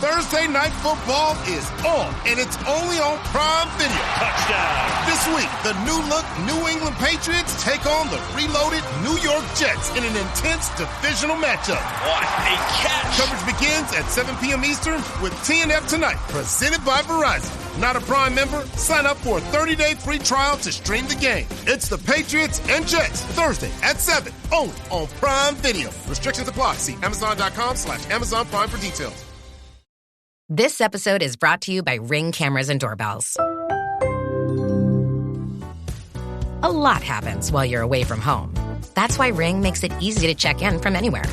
Thursday Night Football is on, and it's only on Prime Video. Touchdown. This week, the new-look New England Patriots take on the reloaded New York Jets in an intense divisional matchup. What a catch. Coverage begins at 7 p.m. Eastern with TNF Tonight, presented by Verizon. Not a Prime member? Sign up for a 30-day free trial to stream the game. It's the Patriots and Jets, Thursday at 7, only on Prime Video. Restrictions apply. See Amazon.com/Amazon Prime for details. This episode is brought to you by Ring cameras and doorbells. A lot happens while you're away from home. That's why Ring makes it easy to check in from anywhere.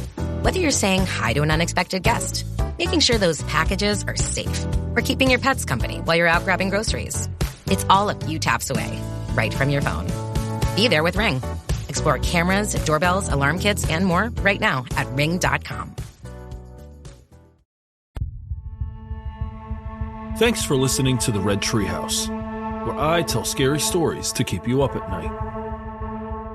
Whether you're saying hi to an unexpected guest, making sure those packages are safe, or keeping your pets company while you're out grabbing groceries. It's all a few taps away, right from your phone. Be there with Ring. Explore cameras, doorbells, alarm kits, and more right now at ring.com. Thanks for listening to the Red Treehouse, where I tell scary stories to keep you up at night.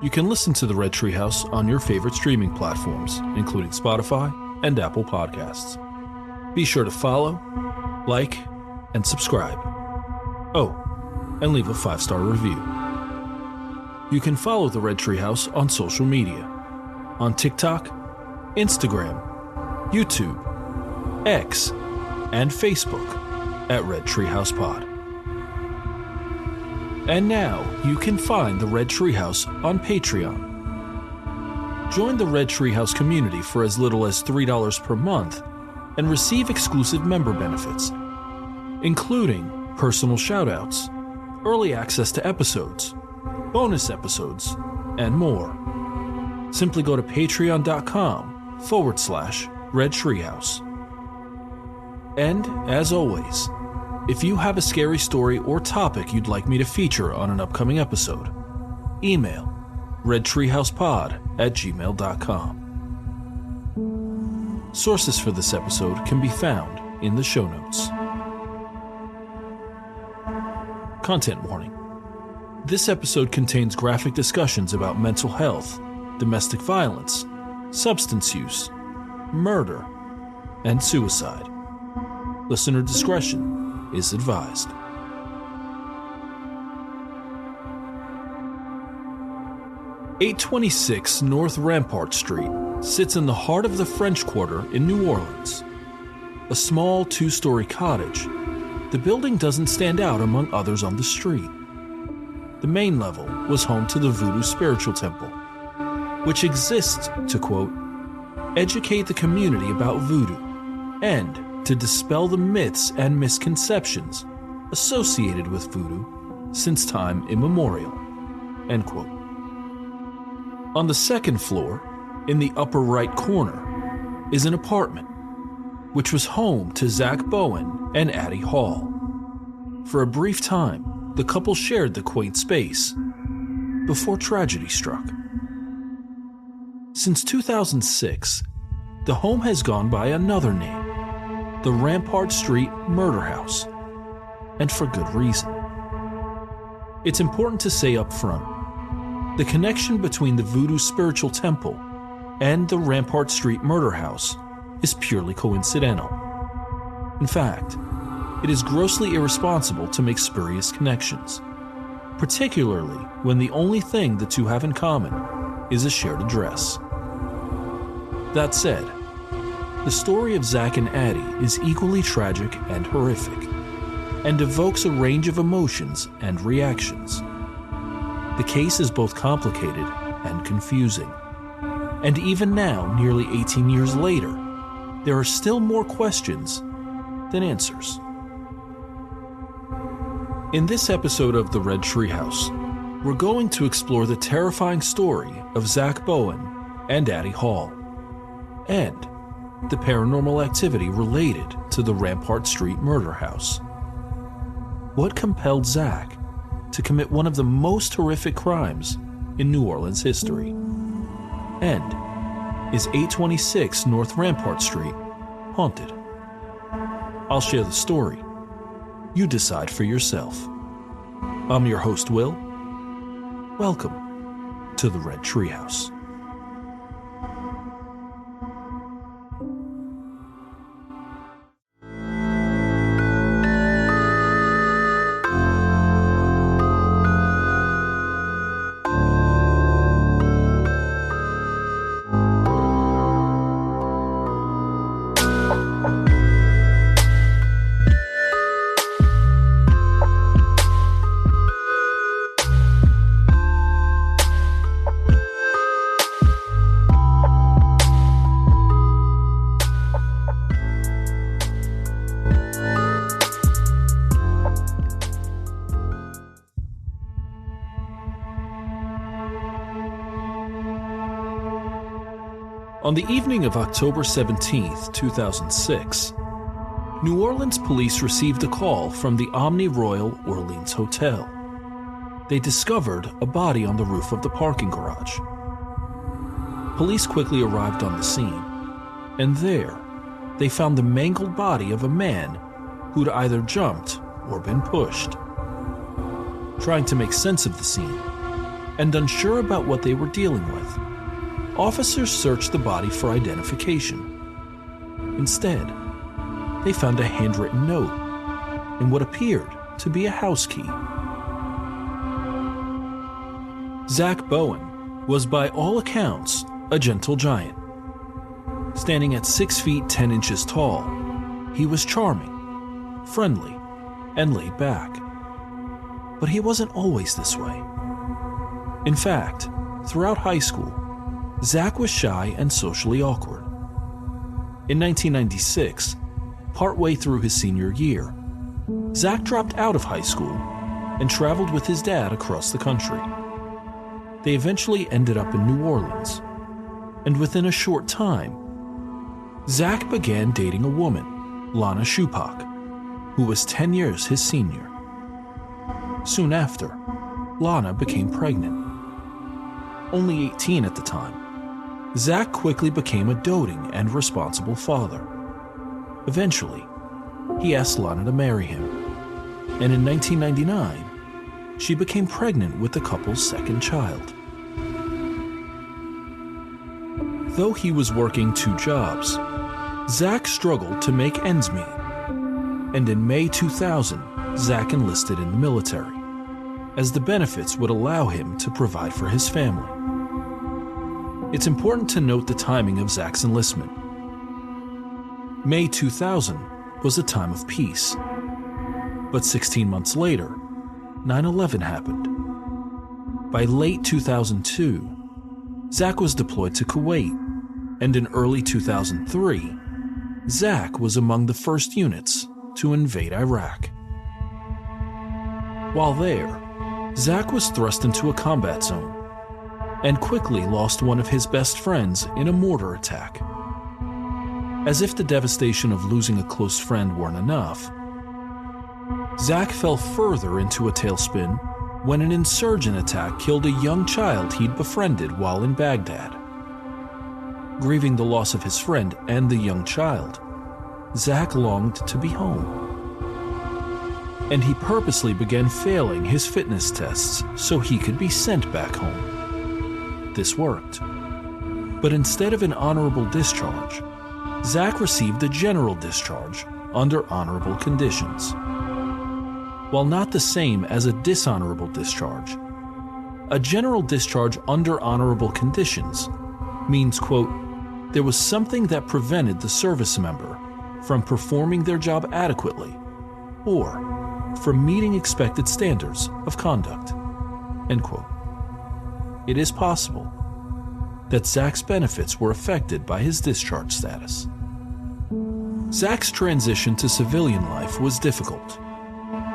You can listen to the Red Treehouse on your favorite streaming platforms, including Spotify and Apple Podcasts. Be sure to follow, like, and subscribe. Oh, and leave a 5-star review. You can follow the Red Treehouse on social media, on TikTok, Instagram, YouTube, X, and Facebook at Red Treehouse Pod. And now you can find the Red Treehouse on Patreon. Join the Red Treehouse community for as little as $3 per month and receive exclusive member benefits, including personal shoutouts, early access to episodes, bonus episodes, and more. Simply go to patreon.com/Red Treehouse. And, as always, if you have a scary story or topic you'd like me to feature on an upcoming episode, email redtreehousepod@gmail.com. Sources for this episode can be found in the show notes. Content warning. This episode contains graphic discussions about mental health, domestic violence, substance use, murder, and suicide. Listener discretion is advised. "826 North Rampart Street sits in the heart of the French Quarter in New Orleans. A small 2-story cottage, the building doesn't stand out among others on the street. The main level was home to the Voodoo Spiritual Temple, which exists to, quote, educate the community about voodoo and to dispel the myths and misconceptions associated with voodoo since time immemorial, end quote. On the second floor, in the upper right corner, is an apartment, which was home to Zack Bowen and Addie Hall. For a brief time, the couple shared the quaint space before tragedy struck. Since 2006, the home has gone by another name, the Rampart Street Murder House, and for good reason. It's important to say up front, the connection between the Voodoo Spiritual Temple and the Rampart Street Murder House is purely coincidental. In fact, it is grossly irresponsible to make spurious connections, particularly when the only thing the two have in common is a shared address. That said, the story of Zack and Addie is equally tragic and horrific, and evokes a range of emotions and reactions. The case is both complicated and confusing, and even now, nearly 18 years later, there are still more questions than answers. In this episode of The Red Treehouse, we're going to explore the terrifying story of Zack Bowen and Addie Hall, and the paranormal activity related to the Rampart Street Murder House. What compelled Zack to commit one of the most horrific crimes in New Orleans history? And is 826 North Rampart Street haunted? I'll share the story. You decide for yourself. I'm your host, Will. Welcome to the Red Treehouse. On the evening of October 17, 2006, New Orleans police received a call from the Omni Royal Orleans Hotel. They discovered a body on the roof of the parking garage. Police quickly arrived on the scene, and there, they found the mangled body of a man who'd either jumped or been pushed. Trying to make sense of the scene, and unsure about what they were dealing with, officers searched the body for identification. Instead, they found a handwritten note and what appeared to be a house key. Zack Bowen was by all accounts a gentle giant. Standing at 6 feet 10 inches tall, he was charming, friendly, and laid back. But he wasn't always this way. In fact, throughout high school, Zack was shy and socially awkward. In 1996, partway through his senior year, Zack dropped out of high school and traveled with his dad across the country. They eventually ended up in New Orleans, and within a short time, Zack began dating a woman, Lana Shupak, who was 10 years his senior. Soon after, Lana became pregnant. Only 18 at the time, Zack quickly became a doting and responsible father. Eventually, he asked Lana to marry him, and in 1999, she became pregnant with the couple's second child. Though he was working 2 jobs, Zack struggled to make ends meet, and in May 2000, Zack enlisted in the military, as the benefits would allow him to provide for his family. It's important to note the timing of Zack's enlistment. May 2000 was a time of peace, but 16 months later, 9/11 happened. By late 2002, Zack was deployed to Kuwait, and in early 2003, Zack was among the first units to invade Iraq. While there, Zack was thrust into a combat zone and quickly lost one of his best friends in a mortar attack. As if the devastation of losing a close friend weren't enough, Zack fell further into a tailspin when an insurgent attack killed a young child he'd befriended while in Baghdad. Grieving the loss of his friend and the young child, Zack longed to be home. And he purposely began failing his fitness tests so he could be sent back home. This worked. But instead of an honorable discharge, Zack received a general discharge under honorable conditions. While not the same as a dishonorable discharge, a general discharge under honorable conditions means, quote, there was something that prevented the service member from performing their job adequately or from meeting expected standards of conduct, end quote. It is possible that Zack's benefits were affected by his discharge status. Zack's transition to civilian life was difficult,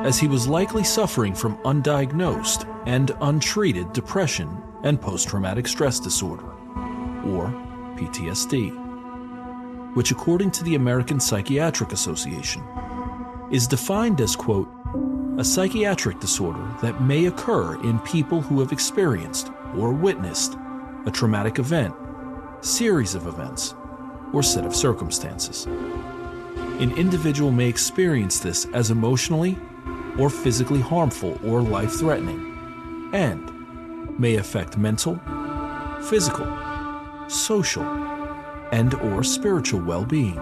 as he was likely suffering from undiagnosed and untreated depression and post-traumatic stress disorder, or PTSD, which according to the American Psychiatric Association is defined as, quote, a psychiatric disorder that may occur in people who have experienced or witnessed a traumatic event, series of events, or set of circumstances. An individual may experience this as emotionally or physically harmful or life-threatening, and may affect mental, physical, social, and or spiritual well-being.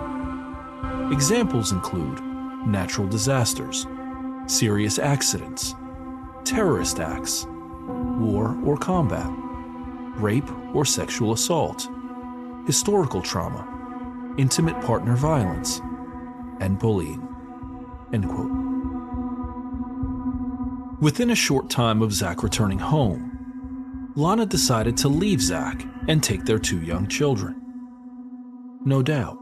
Examples include natural disasters, serious accidents, terrorist acts, war or combat, rape or sexual assault, historical trauma, intimate partner violence, and bullying, end quote. Within a short time of Zack returning home, Lana decided to leave Zack and take their 2 young children. No doubt,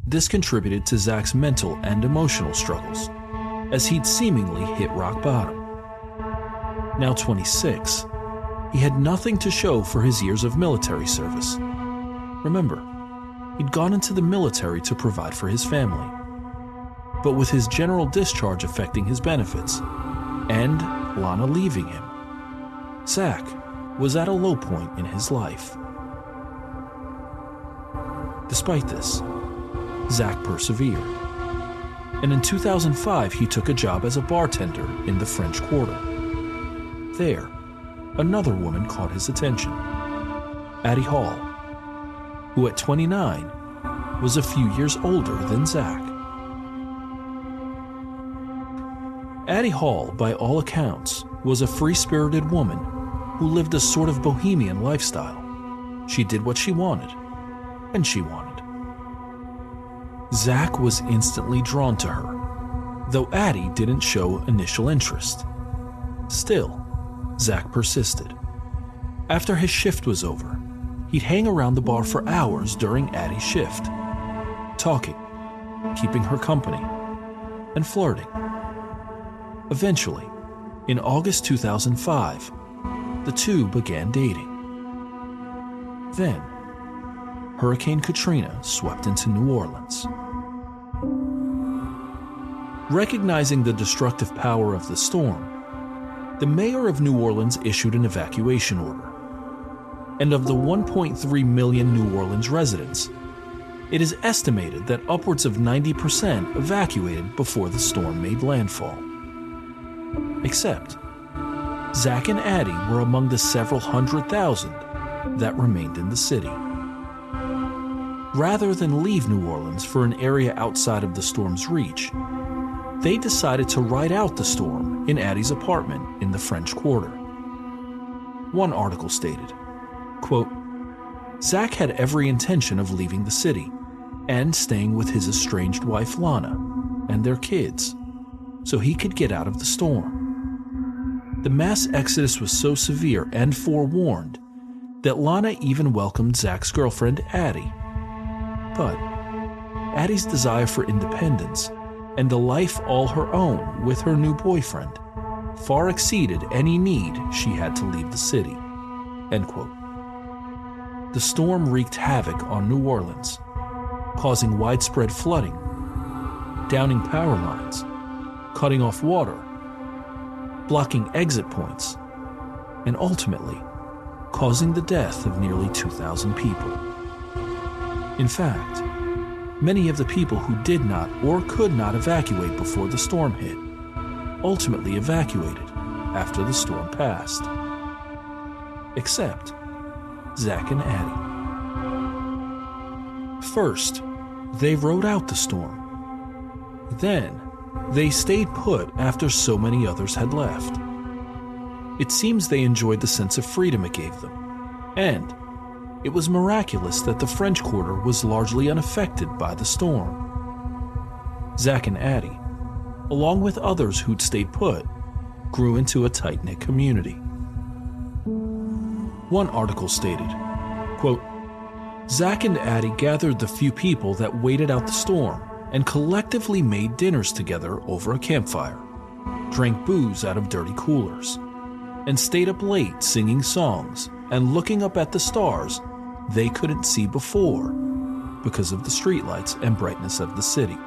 this contributed to Zack's mental and emotional struggles, as he'd seemingly hit rock bottom. Now 26, he had nothing to show for his years of military service. Remember, he'd gone into the military to provide for his family. But with his general discharge affecting his benefits, and Lana leaving him, Zack was at a low point in his life. Despite this, Zack persevered, and in 2005 he took a job as a bartender in the French Quarter. There, another woman caught his attention, Addie Hall, who at 29 was a few years older than Zack. Addie Hall, by all accounts, was a free-spirited woman who lived a sort of bohemian lifestyle. She did what she wanted, and she wanted. Zack was instantly drawn to her, though Addie didn't show initial interest. Still, Zack persisted. After his shift was over, he'd hang around the bar for hours during Addie's shift, talking, keeping her company, and flirting. Eventually, in August 2005, the two began dating. Then, Hurricane Katrina swept into New Orleans. Recognizing the destructive power of the storm, the mayor of New Orleans issued an evacuation order. And of the 1.3 million New Orleans residents, it is estimated that upwards of 90% evacuated before the storm made landfall. Except, Zack and Addie were among the several 100,000 that remained in the city. Rather than leave New Orleans for an area outside of the storm's reach, they decided to ride out the storm in Addie's apartment in the French Quarter. One article stated, quote, Zack had every intention of leaving the city and staying with his estranged wife Lana and their kids so he could get out of the storm. The mass exodus was so severe and forewarned that Lana even welcomed Zack's girlfriend Addie. But Addie's desire for independence and a life all her own with her new boyfriend far exceeded any need she had to leave the city. End quote. The storm wreaked havoc on New Orleans, causing widespread flooding, downing power lines, cutting off water, blocking exit points, and ultimately causing the death of nearly 2,000 people. In fact, many of the people who did not or could not evacuate before the storm hit ultimately evacuated after the storm passed. Except Zack and Addie. First, they rode out the storm. Then, they stayed put after so many others had left. It seems they enjoyed the sense of freedom it gave them, and it was miraculous that the French Quarter was largely unaffected by the storm. Zack and Addie, along with others who'd stayed put, grew into a tight-knit community. One article stated, quote, Zack and Addie gathered the few people that waited out the storm and collectively made dinners together over a campfire, drank booze out of dirty coolers, and stayed up late singing songs and looking up at the stars they couldn't see before because of the streetlights and brightness of the city.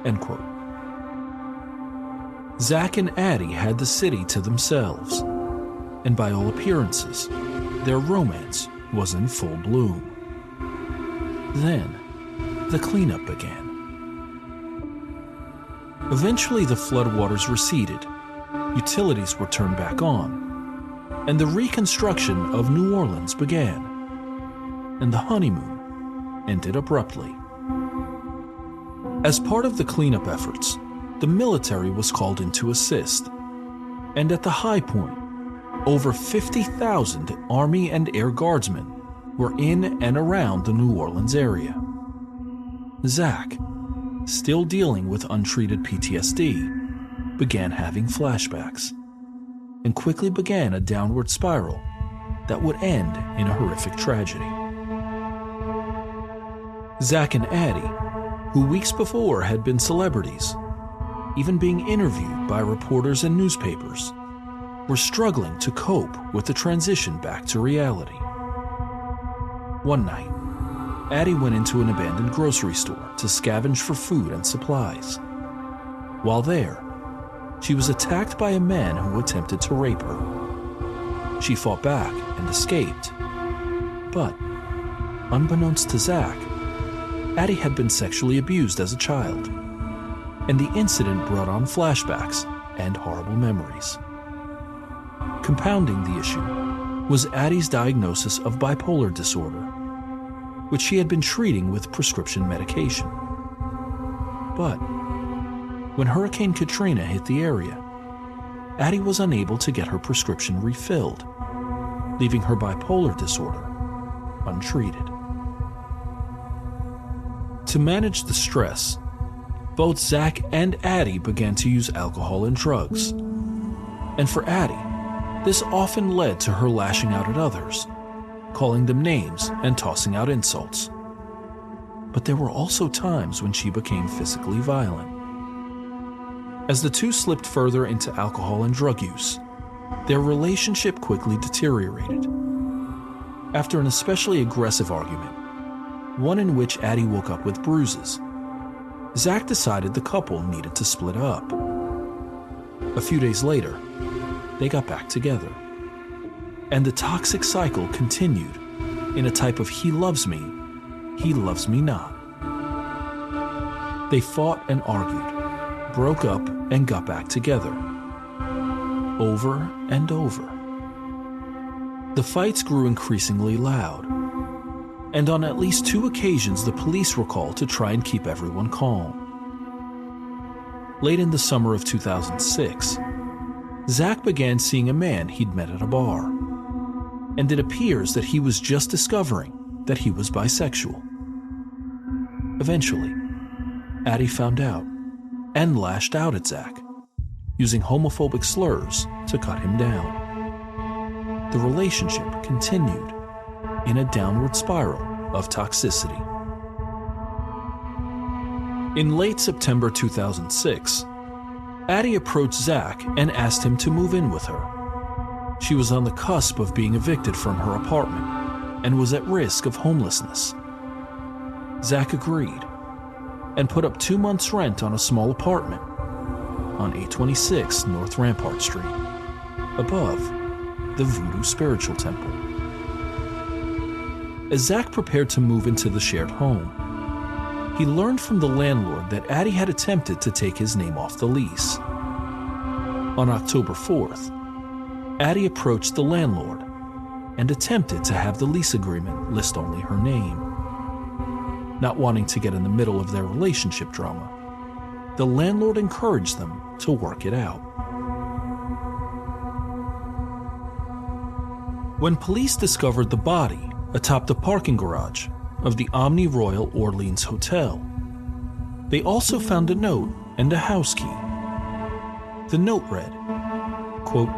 End quote. Zack and Addie had the city to themselves, and by all appearances, their romance was in full bloom. Then, the cleanup began. Eventually, the floodwaters receded, utilities were turned back on, and the reconstruction of New Orleans began, and the honeymoon ended abruptly. As part of the cleanup efforts, the military was called in to assist, and at the high point, over 50,000 Army and Air Guardsmen were in and around the New Orleans area. Zack, still dealing with untreated PTSD, began having flashbacks, and quickly began a downward spiral that would end in a horrific tragedy. Zack and Addie, who weeks before had been celebrities, even being interviewed by reporters and newspapers, were struggling to cope with the transition back to reality. One night, Addie went into an abandoned grocery store to scavenge for food and supplies. While there, she was attacked by a man who attempted to rape her. She fought back and escaped. But, unbeknownst to Zack, Addie had been sexually abused as a child, and the incident brought on flashbacks and horrible memories. Compounding the issue was Addie's diagnosis of bipolar disorder, which she had been treating with prescription medication. But when Hurricane Katrina hit the area, Addie was unable to get her prescription refilled, leaving her bipolar disorder untreated. To manage the stress, both Zack and Addie began to use alcohol and drugs. And for Addie, this often led to her lashing out at others, calling them names and tossing out insults. But there were also times when she became physically violent. As the two slipped further into alcohol and drug use, their relationship quickly deteriorated. After an especially aggressive argument, one in which Addie woke up with bruises, Zack decided the couple needed to split up. A few days later, they got back together. And the toxic cycle continued in a type of he loves me not. They fought and argued, broke up and got back together. Over and over. The fights grew increasingly loud, and on at least 2 occasions the police were called to try and keep everyone calm. Late in the summer of 2006, Zack began seeing a man he'd met at a bar, and it appears that he was just discovering that he was bisexual. Eventually, Addie found out and lashed out at Zack, using homophobic slurs to cut him down. The relationship continued in a downward spiral of toxicity. In late September 2006, Addie approached Zack and asked him to move in with her. She was on the cusp of being evicted from her apartment and was at risk of homelessness. Zack agreed and put up 2 months' rent on a small apartment on 826 North Rampart Street, above the Voodoo Spiritual Temple. As Zack prepared to move into the shared home, he learned from the landlord that Addie had attempted to take his name off the lease. On October 4th, Addie approached the landlord and attempted to have the lease agreement list only her name. Not wanting to get in the middle of their relationship drama, the landlord encouraged them to work it out. When police discovered the body atop the parking garage of the Omni Royal Orleans Hotel, they also found a note and a house key. The note read, quote,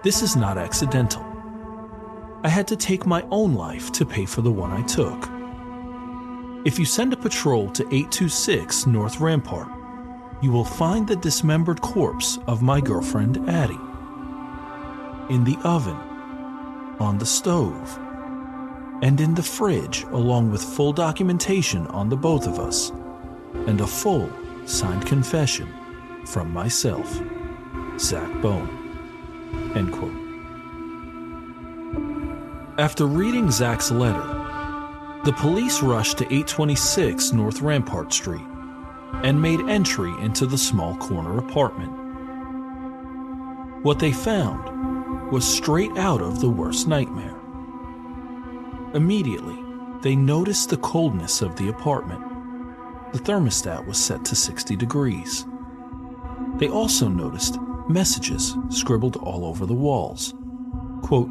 "This is not accidental. I had to take my own life to pay for the one I took. If you send a patrol to 826 North Rampart, you will find the dismembered corpse of my girlfriend Addie. In the oven, on the stove, and in the fridge, along with full documentation on the both of us, and a full signed confession from myself, Zack Bowen." End quote. After reading Zack's letter, the police rushed to 826 North Rampart Street and made entry into the small corner apartment. What they found was straight out of the worst nightmare. Immediately, they noticed the coldness of the apartment. The thermostat was set to 60 degrees. They also noticed messages scribbled all over the walls. Quote,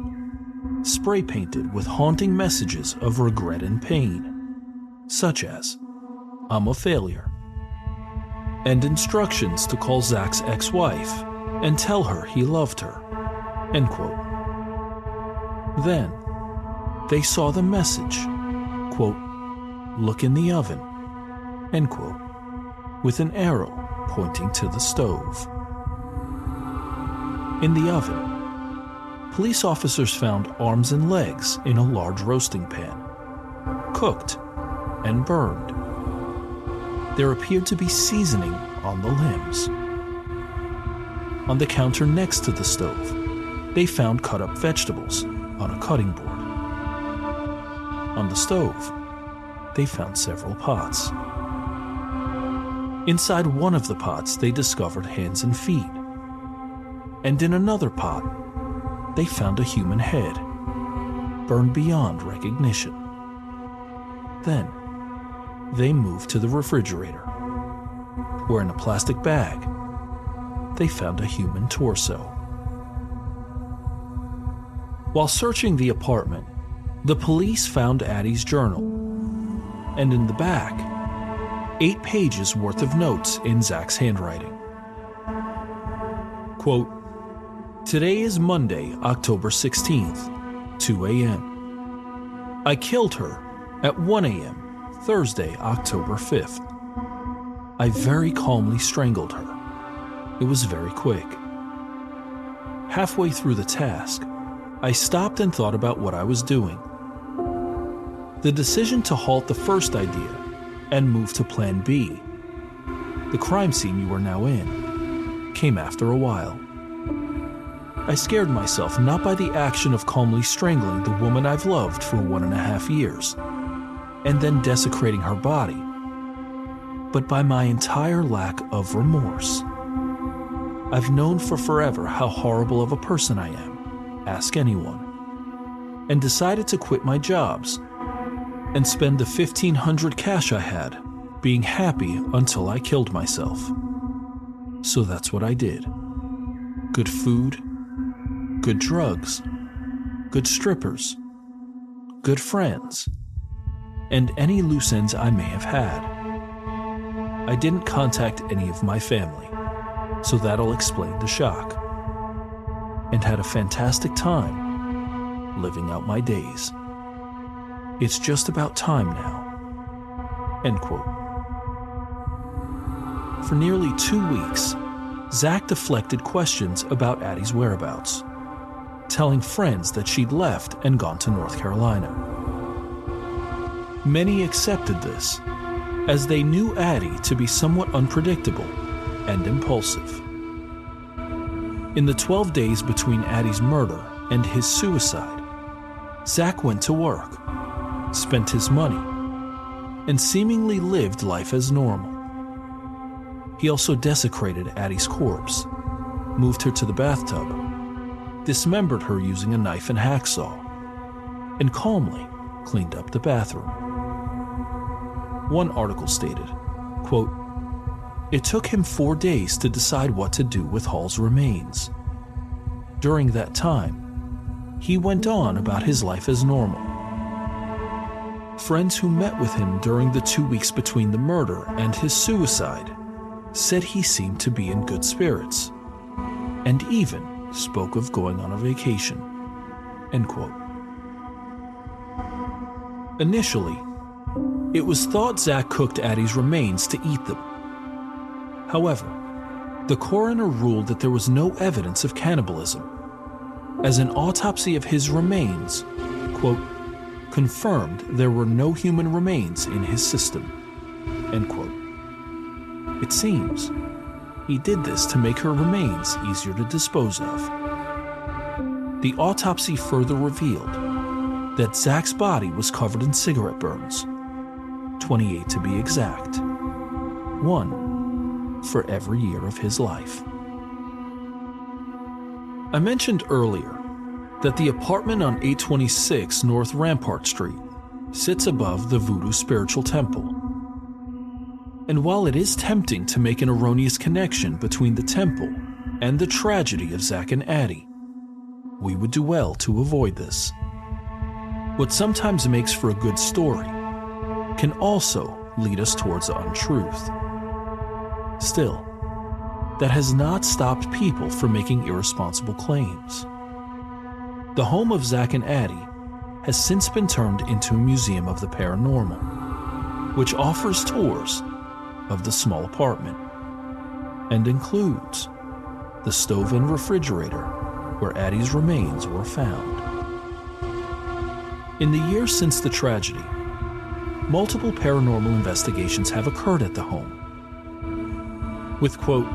"Spray painted with haunting messages of regret and pain, such as, 'I'm a failure,' and instructions to call Zack's ex-wife and tell her he loved her." End quote. Then, they saw the message, quote, "Look in the oven," end quote, with an arrow pointing to the stove. In the oven, police officers found arms and legs in a large roasting pan. cooked, and burned. There appeared to be seasoning on the limbs. On the counter next to the stove, they found cut-up vegetables on a cutting board. On the stove, they found several pots. Inside one of the pots, they discovered hands and feet. And in another pot, they found a human head, burned beyond recognition. Then, they moved to the refrigerator, where in a plastic bag, they found a human torso. While searching the apartment, the police found Addie's journal, and in the back, 8 pages worth of notes in Zack's handwriting. Quote, "Today is Monday, October 16th, 2 a.m. I killed her at 1 a.m., Thursday, October 5th. I very calmly strangled her. It was very quick. Halfway through the task, I stopped and thought about what I was doing. The decision to halt the first idea and move to Plan B, the crime scene you are now in, came after a while. I scared myself not by the action of calmly strangling the woman I've loved for 1.5 years, and then desecrating her body, but by my entire lack of remorse. I've known for forever how horrible of a person I am, ask anyone, and decided to quit my jobs and spend the $1,500 cash I had being happy until I killed myself. So that's what I did. Good food, good drugs, good strippers, good friends, and any loose ends I may have had. I didn't contact any of my family, so that'll explain the shock, and had a fantastic time living out my days. It's just about time now." End quote. For nearly 2 weeks, Zack deflected questions about Addie's whereabouts, telling friends that she'd left and gone to North Carolina. Many accepted this, as they knew Addie to be somewhat unpredictable and impulsive. In the 12 days between Addie's murder and his suicide, Zack went to work, spent his money, and seemingly lived life as normal. He also desecrated Addie's corpse, moved her to the bathtub, dismembered her using a knife and hacksaw, and calmly cleaned up the bathroom. One article stated, quote, "It took him 4 days to decide what to do with Hall's remains. During that time, he went on about his life as normal. Friends who met with him during the 2 weeks between the murder and his suicide said he seemed to be in good spirits, and even spoke of going on a vacation." End quote. Initially, it was thought Zack cooked Addie's remains to eat them. However, the coroner ruled that there was no evidence of cannibalism, as an autopsy of his remains, quote, "confirmed there were no human remains in his system." End quote. It seems he did this to make her remains easier to dispose of. The autopsy further revealed that Zack's body was covered in cigarette burns, 28 to be exact, 1 for every year of his life. I mentioned earlier that the apartment on 826 North Rampart Street sits above the Voodoo Spiritual Temple. And while it is tempting to make an erroneous connection between the temple and the tragedy of Zack and Addie, we would do well to avoid this. What sometimes makes for a good story can also lead us towards untruth. Still, that has not stopped people from making irresponsible claims. The home of Zack and Addie has since been turned into a museum of the paranormal, which offers tours of the small apartment and includes the stove and refrigerator where Addie's remains were found. In the years since the tragedy, multiple paranormal investigations have occurred at the home, with, quote,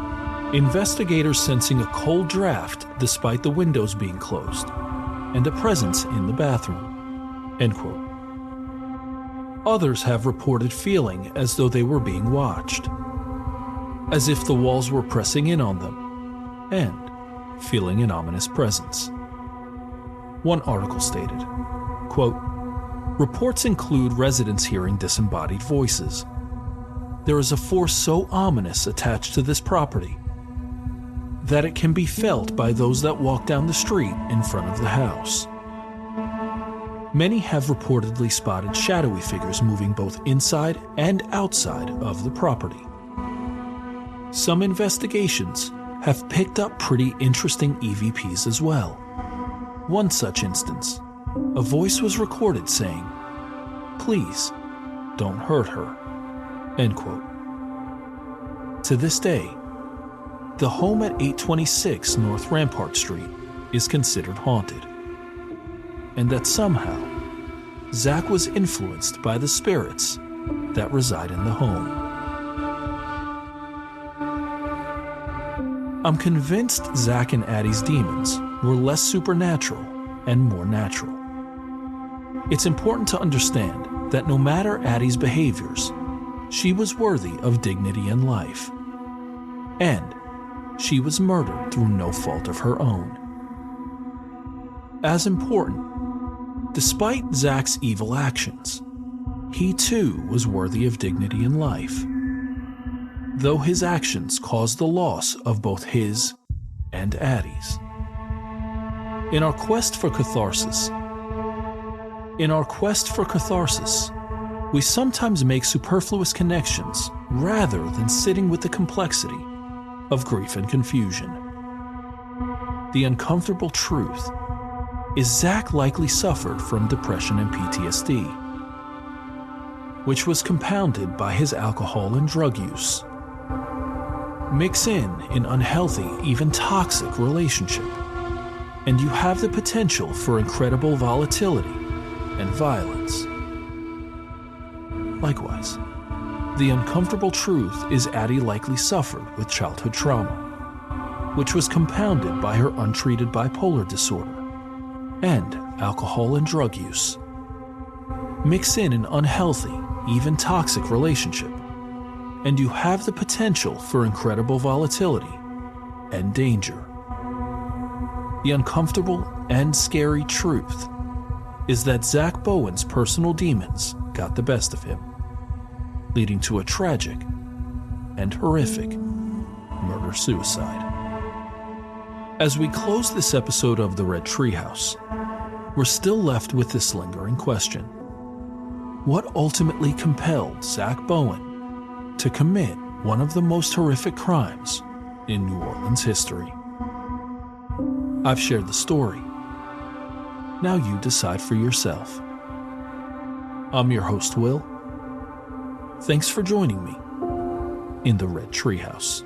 investigators sensing a cold draft despite the windows being closed, and a presence in the bathroom, end quote. Others have reported feeling as though they were being watched, as if the walls were pressing in on them, and feeling an ominous presence. One article stated, quote, reports include residents hearing disembodied voices. There is a force so ominous attached to this property that it can be felt by those that walk down the street in front of the house. Many have reportedly spotted shadowy figures moving both inside and outside of the property. Some investigations have picked up pretty interesting EVPs as well. One such instance, a voice was recorded saying, "Please, don't hurt her," end quote. To this day, the home at 826 North Rampart Street is considered haunted, and that somehow Zack was influenced by the spirits that reside in the home. I'm convinced Zack and Addie's demons were less supernatural and more natural. It's important to understand that no matter Addie's behaviors, she was worthy of dignity and life, and she was murdered through no fault of her own. As important, despite Zack's evil actions, he too was worthy of dignity and life, though his actions caused the loss of both his and Addie's. In our quest for catharsis, we sometimes make superfluous connections rather than sitting with the complexity of grief and confusion. The uncomfortable truth is Zack likely suffered from depression and PTSD, which was compounded by his alcohol and drug use. Mix in an unhealthy, even toxic relationship, and you have the potential for incredible volatility and violence. Likewise, the uncomfortable truth is Addie likely suffered with childhood trauma, which was compounded by her untreated bipolar disorder and alcohol and drug use. Mix in an unhealthy, even toxic relationship, and you have the potential for incredible volatility and danger. The uncomfortable and scary truth is that Zack Bowen's personal demons got the best of him, leading to a tragic and horrific murder-suicide. As we close this episode of the Red Treehouse, we're still left with this lingering question. What ultimately compelled Zack Bowen to commit one of the most horrific crimes in New Orleans history? I've shared the story. Now you decide for yourself. I'm your host, Will. Thanks for joining me in the Red Treehouse.